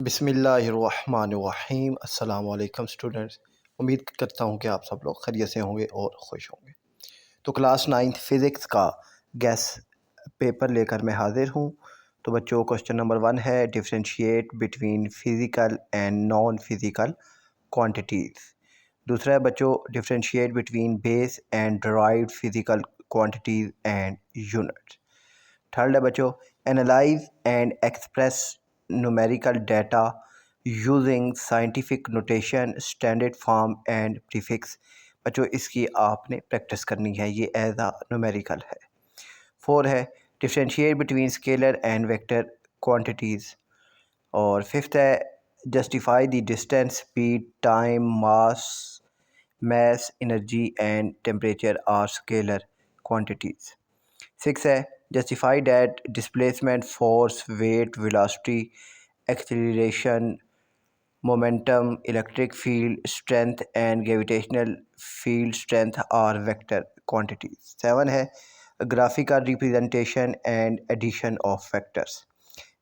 बिस्मिल्लाहिर्रहमानिर्रहीम। अस्सलाम वालेकुम स्टूडेंट्स। उम्मीद करता हूँ कि आप सब लोग खैरियत से होंगे और ख़ुश होंगे। तो क्लास 9th फ़िज़िक्स का गैस पेपर लेकर मैं हाज़िर हूँ। तो बच्चों, क्वेश्चन नंबर 1 है, differentiate between physical and non physical quantities. दूसरा है बच्चों, differentiate between base and derived physical quantities and units. Third है बच्चों, analyse and express numerical data using scientific notation, standard form and prefix. बच्चों, इसकी आपने practice करनी है, ये एज आ न्यूमेरिकल है। 4 है, differentiate between scalar and vector quantities. और 5th है, justify the distance, speed, time, mass, energy and temperature are scalar quantities. 6 है, justify that displacement, force, weight, velocity, acceleration, momentum, electric field strength and gravitational field strength are vector quantities. 7 है, graphical representation and addition of vectors.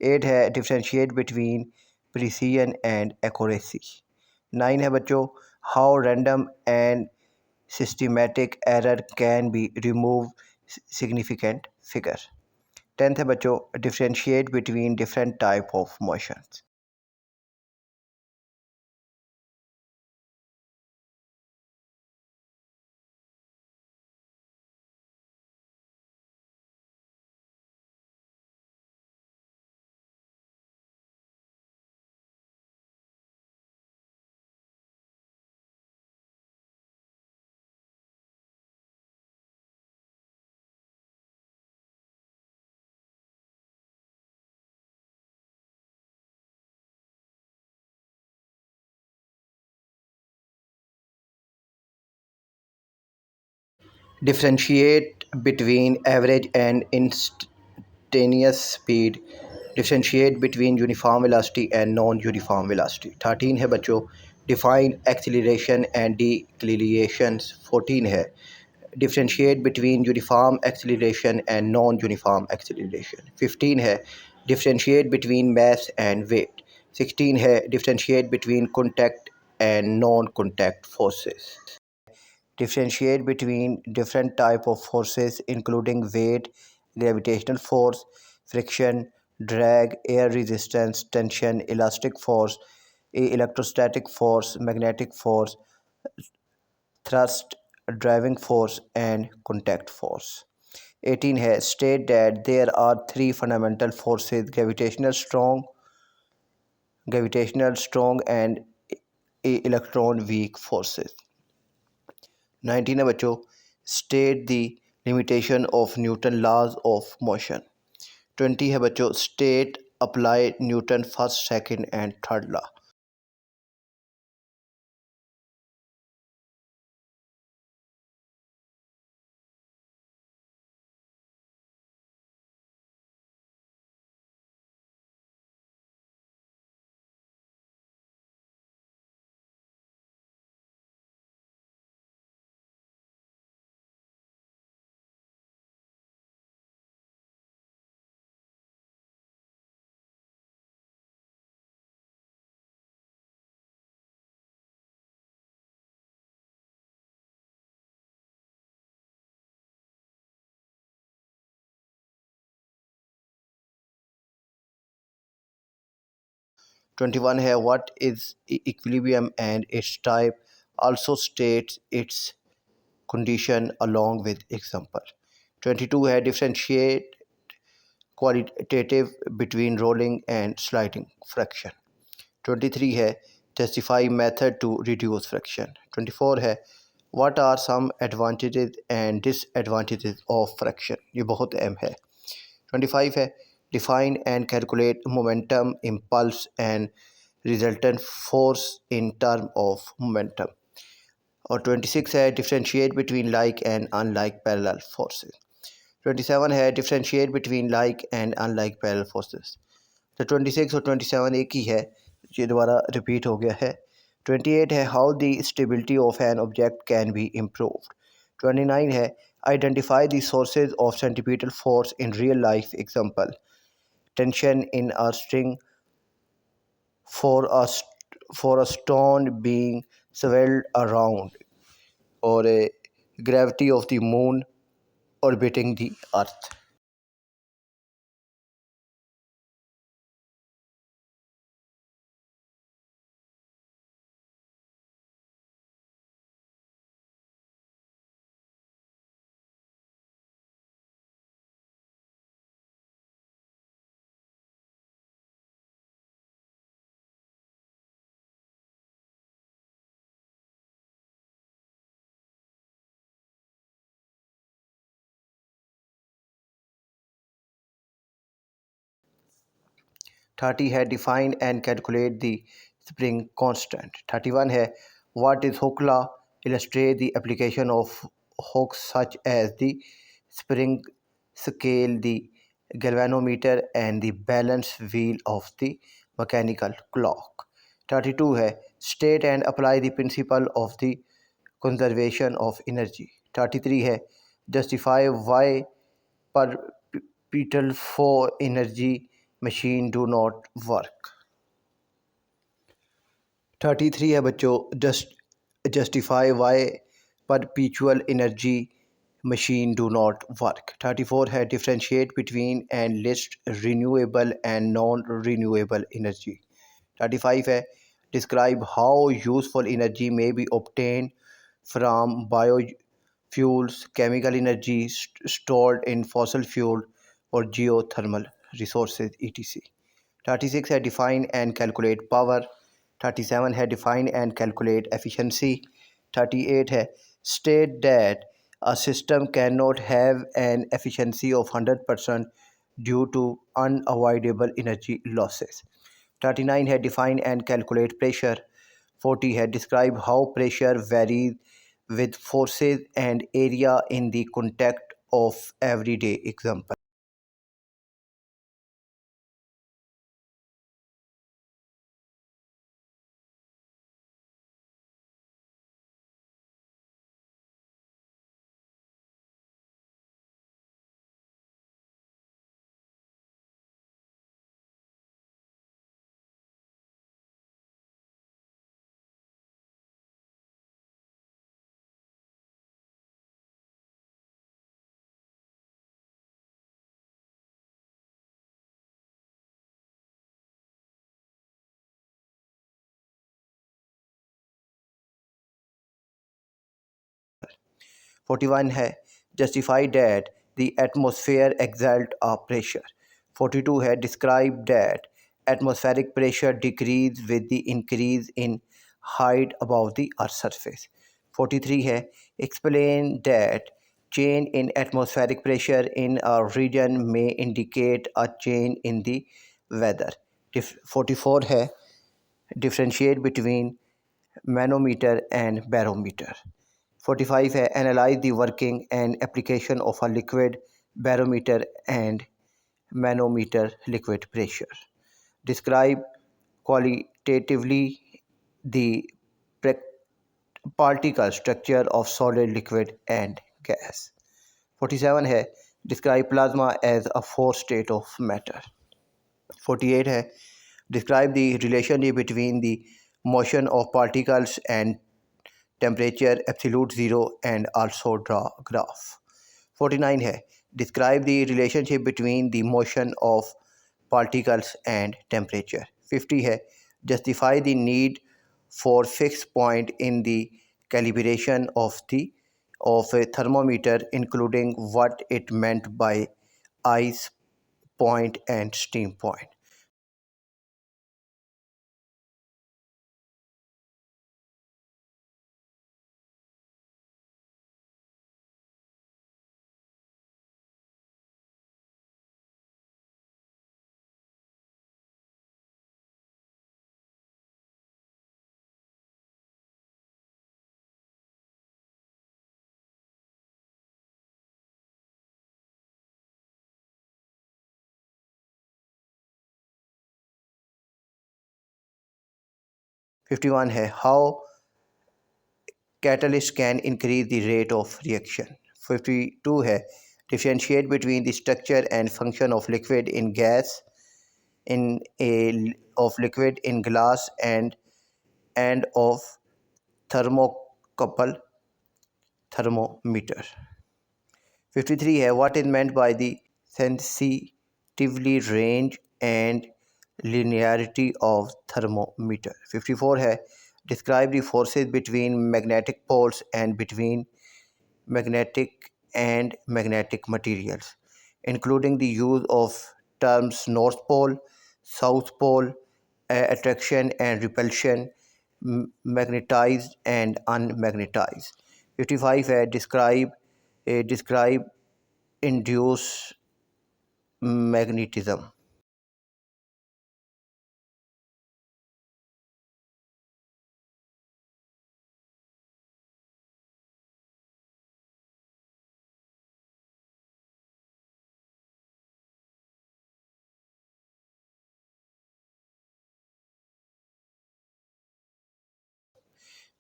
8 है, differentiate between precision and accuracy. 9 है बच्चों, how random and systematic error can be remove significant figure. 10th है बच्चों, differentiate between different type of motions. Differentiate between average and instantaneous speed. Differentiate between uniform velocity and non-uniform velocity. 13 है बच्चों, define acceleration and deceleration. 14 है, differentiate between uniform acceleration and non-uniform acceleration. 15 है, differentiate between mass and weight. 16 है, differentiate between contact and non-contact forces. Differentiate between different type of forces including weight, gravitational force, friction, drag, air resistance, tension, elastic force, electrostatic force, magnetic force, thrust, driving force and contact force. 18 है, state that there are three fundamental forces, gravitational strong and electron weak forces. 19 है बच्चों, state the limitation of Newton laws of motion. 20 है बच्चों, state apply Newton first, second and third law. Twenty one है, what is equilibrium and its type, also states its condition along with example. 22 है, differentiate qualitative between rolling and sliding friction. 23 है, justify method to reduce friction. 24 है, what are some advantages and disadvantages of friction. ये बहुत अहम है। 25 है, define and calculate momentum, impulse and resultant force in term of momentum. और 26 है, differentiate between like and unlike parallel forces. 27 है, differentiate between like and unlike parallel forces. तो 26 और 27 एक ही है, ये दोबारा रिपीट हो गया है। 28 है, how the stability of an object can be improved. 29 है, identify the sources of centripetal force in real life, example tension in a string, for for a stone being swirled around, or a gravity of the moon orbiting the earth. 30 है define and calculate the spring constant. 31 है what is hook law, illustrate the application of hooks such as the spring scale, the galvanometer and the balance wheel of the mechanical clock. 32 है state and apply the principle of the conservation of energy. 33 है justify why perpetual for energy machine do not work. 33 है बच्चों justify why perpetual energy machine do not work. 34 है differentiate between and list renewable and non-renewable energy. 35 है describe how useful energy may be obtained from biofuels, chemical energy stored in fossil fuel or geothermal resources, etc. 36 है define and calculate power. 37 है define and calculate efficiency. 38 है state that a system cannot have an efficiency of 100% due to unavoidable energy losses. 39 है define and calculate pressure. 40 है describe how pressure varies with forces and area in the contact of everyday example. 41 है justify that the atmosphere exalt a pressure. 42 है describe that atmospheric pressure decrease with the increase in height above the earth's surface. 43 है explain that change in atmospheric pressure in a region may indicate a change in the weather. 44 है differentiate between manometer and barometer. 45 है analyze the working and application of a liquid barometer and manometer liquid pressure. Describe qualitatively the particle structure of solid, liquid and gas. 47 है describe plasma as a four state of matter. 48 है describe the relationship between the motion of particles and temperature absolute zero and also draw graph. 49 है describe the relationship between the motion of particles and temperature. 50 है justify the need for fixed point in the calibration of a thermometer, including what it meant by ice point and steam point. 51 है how catalyst can increase the rate of reaction. 52 है differentiate between the structure and function of liquid in gas in a of liquid in glass and of thermocouple thermometer. 53 है what is meant by the sensitivity range and linearity of thermometer. 54 है describe the forces between magnetic poles and between magnetic materials, including the use of terms North Pole, South Pole, attraction and repulsion, magnetized and unmagnetized. 55 है describe induced magnetism.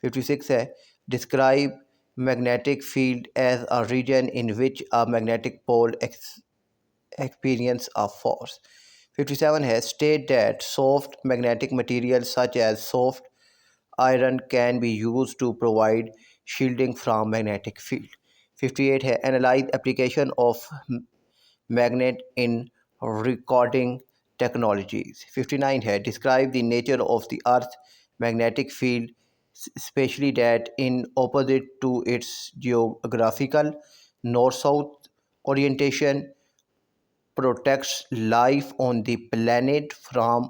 56 है describe magnetic field as a region in which a magnetic pole experience a force. 57 है state that soft magnetic materials such as soft iron can be used to provide shielding from magnetic field. 58 है analyze application of magnet in recording technologies. 59 है describe the nature of the earth magnetic field, especially that in opposite to its geographical north-south orientation protects life on the planet from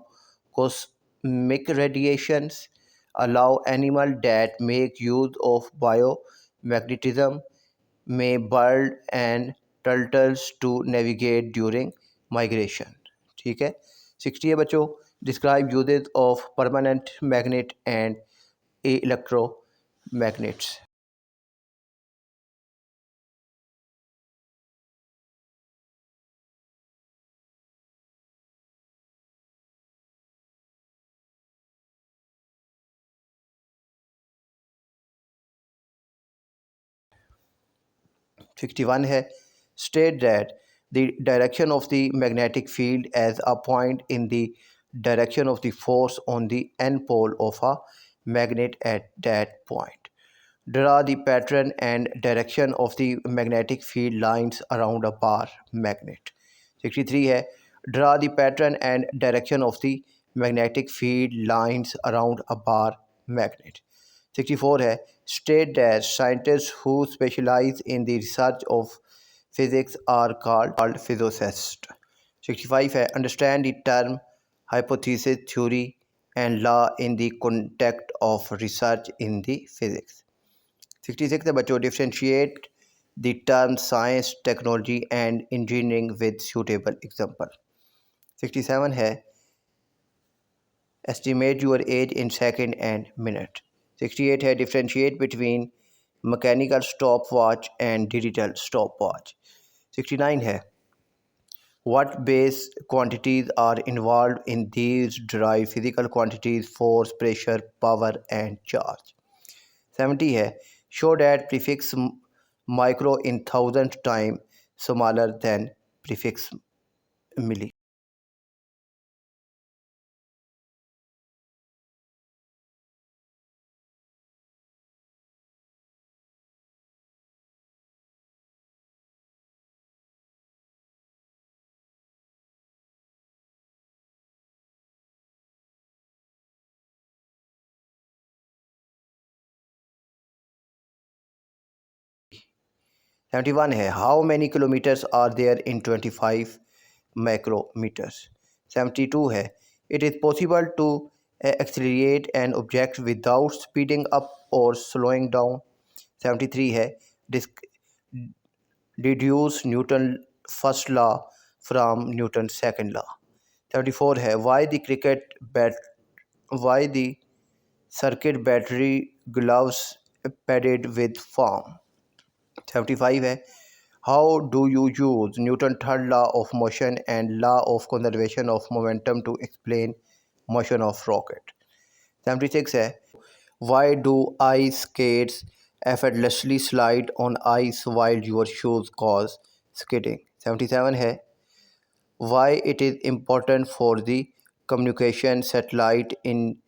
cosmic radiations, allow animals that make use of biomagnetism, may birds and turtles to navigate during migration. ठीक है 60 है बच्चों describe uses of permanent magnet and electromagnets. 61 है state that the direction of the magnetic field as a point in the direction of the force on the n pole of a magnet at that point. Draw the pattern and direction of the magnetic field lines around a bar magnet. 63 है draw the pattern and direction of the magnetic field lines around a bar magnet. 64 है state that scientists who specialize in the research of physics are called physicists. 65 है understand the term hypothesis, theory and law in the context of research in the physics. 66 है बच्चों differentiate the term science, technology and engineering with suitable example. 67 है estimate your age in second and minute. 68 है differentiate between mechanical stopwatch and digital stopwatch. 69 है what base quantities are involved in these derive physical quantities force, pressure, power and charge. 70 है show that prefix micro in thousand times smaller than prefix milli. 71 है how many kilometers are there in 25 micrometers. 72 है it is possible to accelerate an object without speeding up or slowing down. 73 है deduce Newton first law from Newton's second law. 74 है why the circuit battery gloves padded with foam. 75 है how do you use Newton's third law of motion and law of conservation of momentum to explain motion of rocket. 76 है why do ice skates effortlessly slide on ice while your shoes cause skidding. 77 है why it is important for the communication satellite in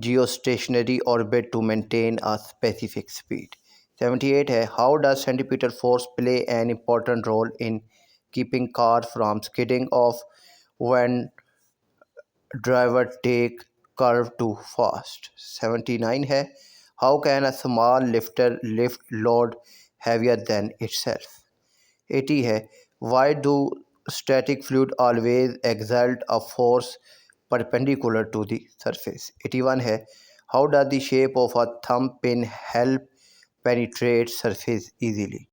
geostationary orbit to maintain a specific speed. 78 है how does centripetal force play an important role in keeping car from skidding off when driver take curve too fast. 79 है how can a small lifter lift load heavier than itself. 80 है why do static fluid always exert a force perpendicular to the surface. 81 है how does the shape of a thumb pin help penetrate surface easily.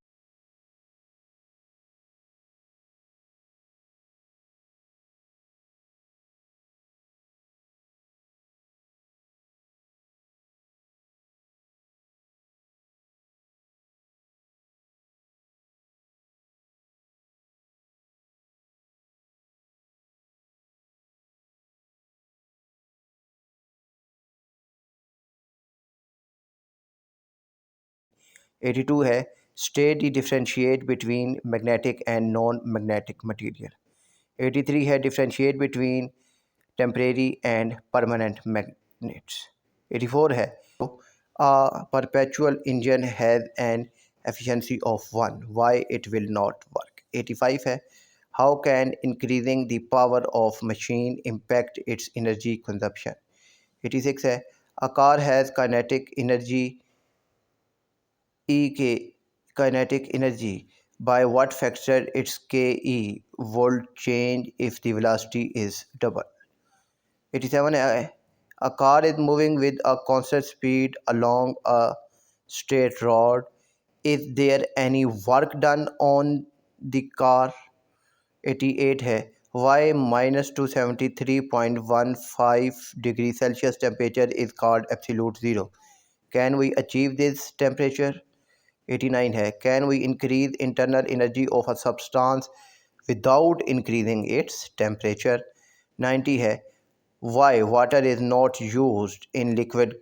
82 है state the differentiate between magnetic and non-magnetic material. 83 है differentiate between temporary and permanent magnets. 84 है a perpetual engine has an efficiency of 1 why it will not work. 85 है how can increasing the power of machine impact its energy consumption. 86 है a car has kinetic energy by what factor its ke would change if the velocity is double. 87 a car is moving with a constant speed along a straight road. Is there any work done on the car. 88 है why minus 273.15 degrees Celsius temperature is called absolute zero. Can we achieve this temperature. 89 है can we increase internal energy of a substance without increasing its temperature. 90 है why water is not used in liquid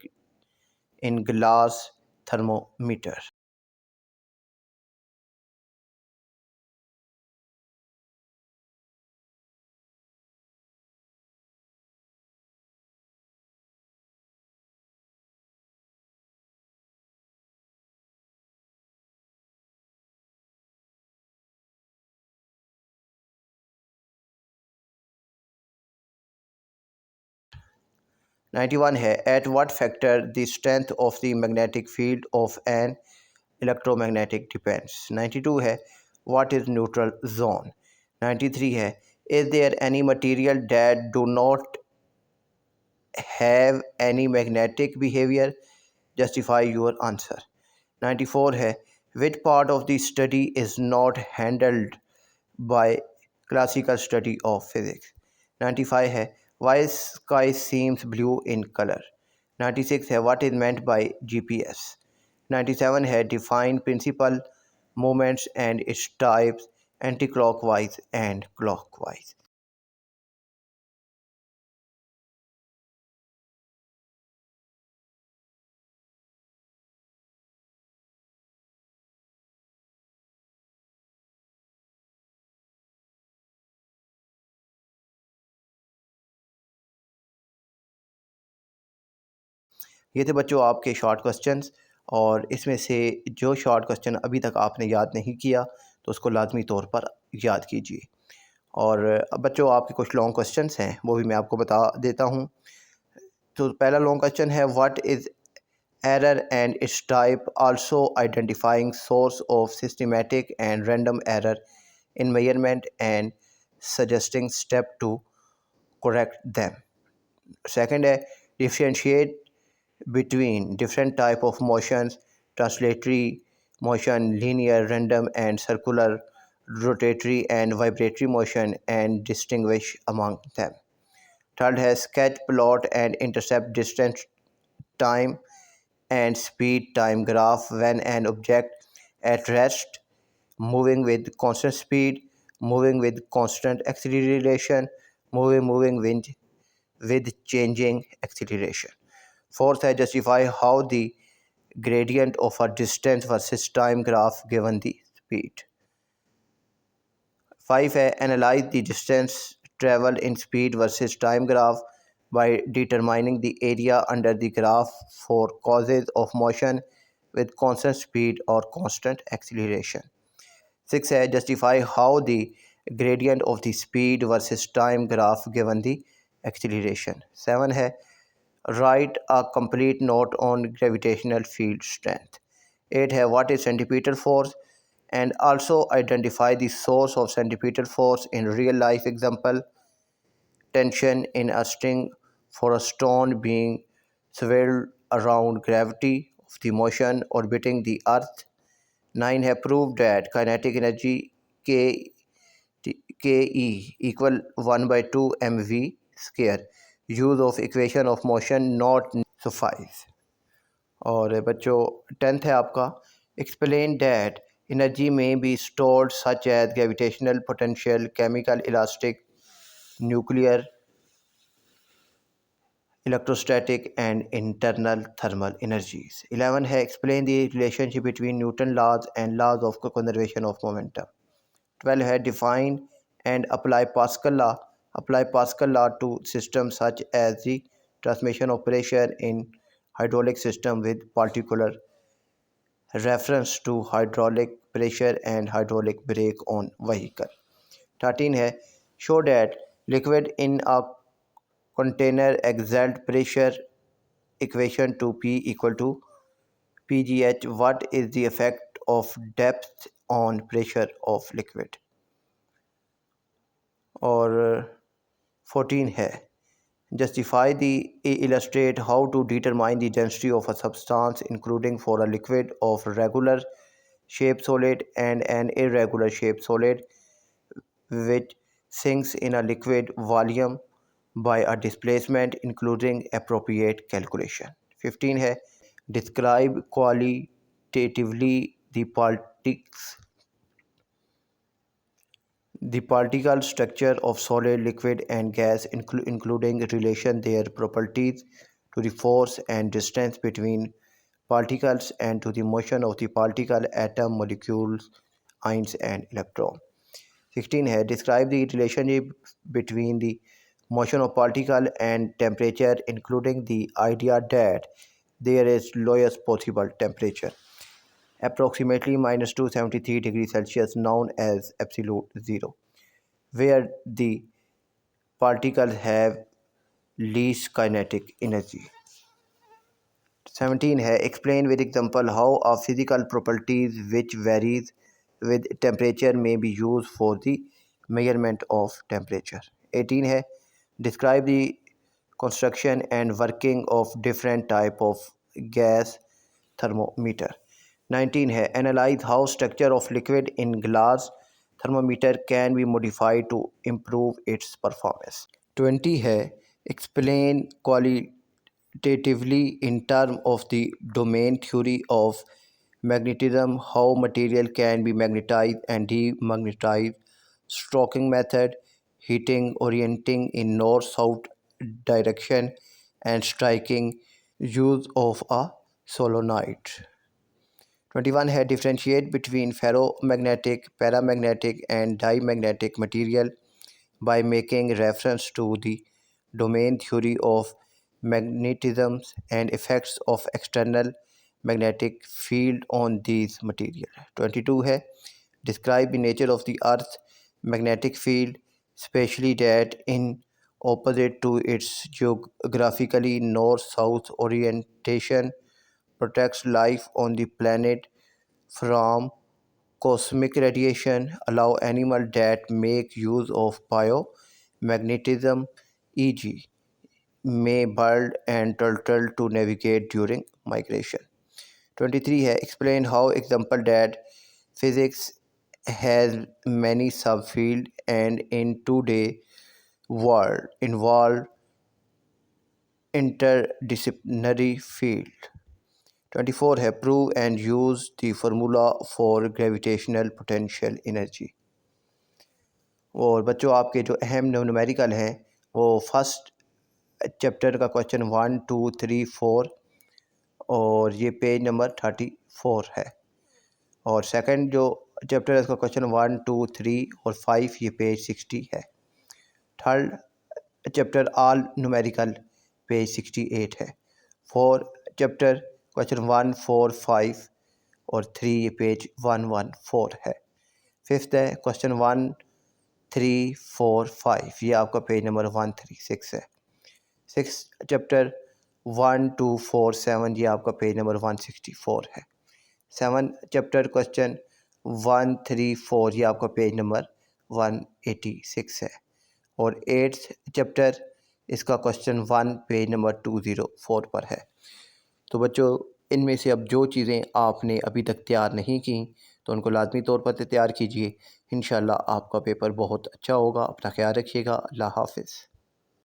in glass thermometer. Ninety one है at what factor the strength of the magnetic field of an electromagnetic depends. 92 है what is neutral zone. 93 है is there any material that do not have any magnetic behavior. Justify your answer. 94 है which part of the study is not handled by classical study of physics. 95 है why sky seems blue in color. 96 है what is meant by GPS. 97 है define principal movements and its types anticlockwise and clockwise. ये थे बच्चों आपके short questions और इसमें से जो शॉर्ट क्वेश्चन अभी तक आपने याद नहीं किया तो उसको लाजमी तौर पर याद कीजिए। और अब बच्चों आपके कुछ लॉन्ग क्वेश्चंस हैं वो भी मैं आपको बता देता हूँ। तो पहला लॉन्ग क्वेश्चन है what is error and its type, also identifying source of systematic and random error in measurement and suggesting step to correct them. Second है differentiate between different type of motions, translatory motion, linear, random and circular, rotatory and vibratory motion and distinguish among them. Third has sketch, plot and intercept distance, time and speed time graph when an object at rest, moving with constant speed, moving with constant acceleration, moving with changing acceleration. Fourth है justify how the gradient of a distance versus time graph given the speed. 5 है analyze the distance travel in speed versus time graph by determining the area under the graph for causes of motion with constant speed or constant acceleration. 6 है justify how the gradient of the speed versus time graph given the acceleration. 7 है write a complete note on gravitational field strength. 8 है what is centripetal force and also identify the source of centripetal force in real life example. Tension in a string for a stone being swirled around gravity of the motion orbiting the earth. 9 have proved that kinetic energy K, Ke equal 1 by 2 mv square. Use of equation of motion not suffice. और बच्चों 10th है आपका explain that energy may be stored such as gravitational potential, chemical elastic, nuclear, electrostatic and internal thermal energies. 11 है explain the relationship between Newton laws and laws of conservation of momentum. 12 है define and apply Pascal law. Apply Pascal law to systems such as the transmission of pressure in hydraulic system with particular reference to hydraulic pressure and hydraulic brake on vehicle. 13 है show that liquid in a container exert pressure equation to P equal to pgh. What is the effect of depth on pressure of liquid? और 14 है justify the illustrate how to determine the density of a substance including for a liquid of regular shaped solid and an irregular shaped solid which sinks in a liquid volume by a displacement including appropriate calculation. 15 है describe qualitatively the particle structure of solid, liquid and gas including relation their properties to the force and distance between particles and to the motion of the particle, atom, molecules, ions and electron. 16 है describe the relationship between the motion of particle and temperature including the idea that there is lowest possible temperature approximately minus 273 degrees Celsius known as absolute zero, where the particles have least kinetic energy. 17 है explain with example how a physical properties which varies with temperature may be used for the measurement of temperature. 18 है describe the construction and working of different type of gas thermometer. 19 है analyze how structure of liquid in glass thermometer can be modified to improve its performance. 20 है explain qualitatively in terms of the domain theory of magnetism how material can be magnetized and demagnetized, stroking method, heating, orienting in north-south direction and striking, use of a solenoid. 21 है differentiate between ferromagnetic, paramagnetic and diamagnetic material by making reference to the domain theory of magnetism and effects of external magnetic field on these material. 22 है describe the nature of the earth magnetic field, especially that in opposite to its geographically north-south orientation protects life on the planet from cosmic radiation, allow animals that make use of biomagnetism, e.g., may bird and turtle to navigate during migration. 23 है explain how example that physics has many subfield and in today world involve interdisciplinary field. 24 है prove and use the formula for gravitational potential energy. और बच्चों आपके जो अहम numerical हैं वो first chapter का क्वेश्चन 1, 2, 3, 4 और ये पेज नंबर 34 है और सेकंड जो चैप्टर है इसका क्वेश्चन 1, 2, 3 और 5 ये पेज 60 है. Third chapter all numerical page 68 है। 4 चैप्टर क्वेश्चन 1, 4, 5 और 3 ये पेज 114 है। फिफ्थ है क्वेश्चन 1, 3, 4, 5 ये आपका पेज नंबर 136 है। सिक्स चैप्टर 1, 2, 4, 7 ये आपका पेज नंबर 164 है। 7 चैप्टर क्वेश्चन 1, 3, 4 ये आपका पेज नंबर 186 है। और 8th चैप्टर इसका क्वेश्चन 1 पेज नंबर 204 पर है। तो बच्चों इनमें से अब जो चीज़ें आपने अभी तक तैयार नहीं की तो उनको लाजमी तौर पर तैयार कीजिए। इंशाल्लाह आपका पेपर बहुत अच्छा होगा। अपना ख्याल रखिएगा। अल्लाह हाफ़िज़।